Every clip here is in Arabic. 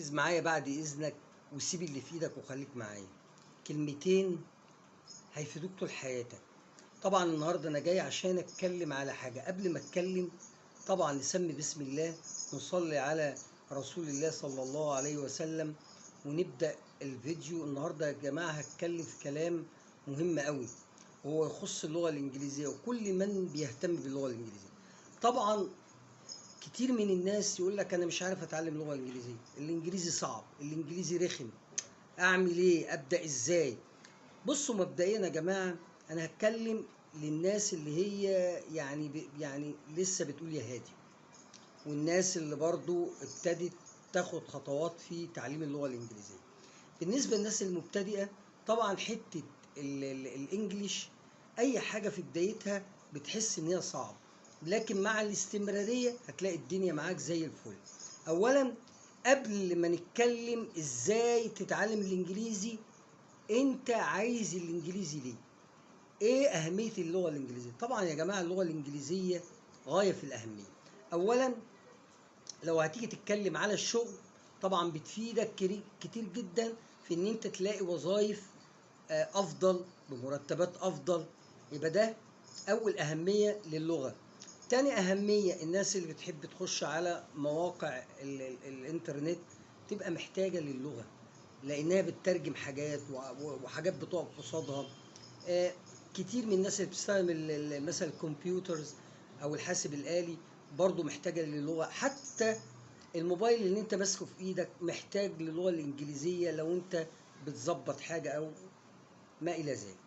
ركز معايا بعد إذنك وسيب اللي في إيدك وخليك معايا. كلمتين هيفيدوك طول حياتك. طبعا النهارده أنا جاي عشان أتكلم على حاجة. قبل ما أتكلم طبعا نسمي بسم الله، نصلي على رسول الله صلى الله عليه وسلم، ونبدأ الفيديو. النهارده يا جماعة هتكلم في كلام مهم قوي، وهو يخص اللغة الإنجليزية وكل من بيهتم باللغة الإنجليزية. طبعا كتير من الناس يقول لك انا مش عارف اتعلم لغه انجليزيه، الانجليزي صعب، الانجليزي رخم، اعمل ايه، ابدا ازاي؟ بصوا مبدئيا يا جماعه انا هتكلم للناس اللي هي يعني لسه بتقول يا هادي، والناس اللي برضو ابتدت تاخد خطوات في تعليم اللغه الانجليزيه. بالنسبه للناس المبتدئه طبعا حته الانجليش اي حاجه في بدايتها بتحس ان هي صعب، لكن مع الاستمراريه هتلاقي الدنيا معاك زي الفل. اولا قبل ما نتكلم ازاي تتعلم الانجليزي، انت عايز الانجليزي ليه؟ ايه اهميه اللغه الانجليزيه؟ طبعا يا جماعه اللغه الانجليزيه غايه في الاهميه. اولا لو هتيجي تتكلم على الشغل طبعا بتفيدك كتير جدا في ان انت تلاقي وظائف افضل بمرتبات افضل. يبقى ده اول اهمية للغة. تاني اهمية الناس اللي بتحب تخش على مواقع الانترنت تبقى محتاجة للغة، لانها بتترجم حاجات وحاجات بتقف قصادها. كتير من الناس اللي بتستخدم مثلا الكمبيوترز او الحاسب الآلي برضو محتاجة للغة. حتى الموبايل اللي انت ماسكه في ايدك محتاج للغة الانجليزية لو انت بتظبط حاجة او ما الى ذلك.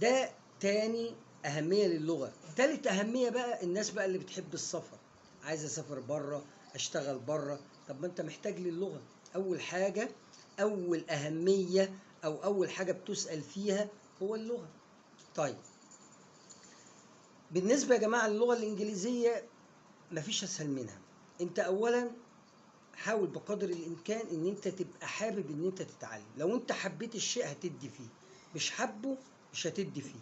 ده تاني اهمية للغة. تالت اهمية بقى الناس بقى اللي بتحب السفر، عايز اسافر بره، اشتغل بره، طب ما انت محتاج للغة. اول حاجة، اول اهمية او اول حاجة بتسأل فيها هو اللغة. طيب بالنسبة يا جماعة للغة الانجليزية مفيش اسهل منها. انت اولا حاول بقدر الامكان ان انت تبقى حابب ان انت تتعلم. لو انت حبيت الشيء هتدي فيه، مش حبه مش هتدي فيه.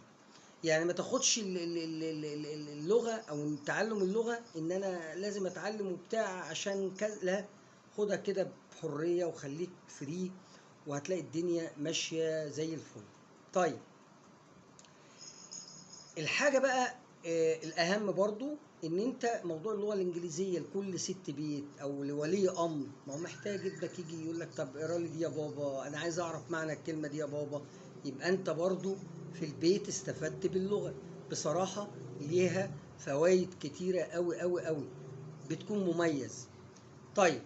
يعني ما تاخدش اللغة او تعلم اللغة ان انا لازم اتعلم وبتاع عشان كذا، لا، خدها كده بحرية وخليك فري وهتلاقي الدنيا ماشية زي الفل. طيب الحاجة بقى الأهم برضو إن أنت موضوع اللغة الإنجليزية لكل ست بيت أو لولي أمر، ما هو محتاج ابنك يجي يقول لك طب اقرا لي دي يا بابا، أنا عايز أعرف معنى الكلمة دي يا بابا. يبقى أنت برضو في البيت استفدت باللغة. بصراحة ليها فوائد كتيرة أوي أوي أوي، بتكون مميز. طيب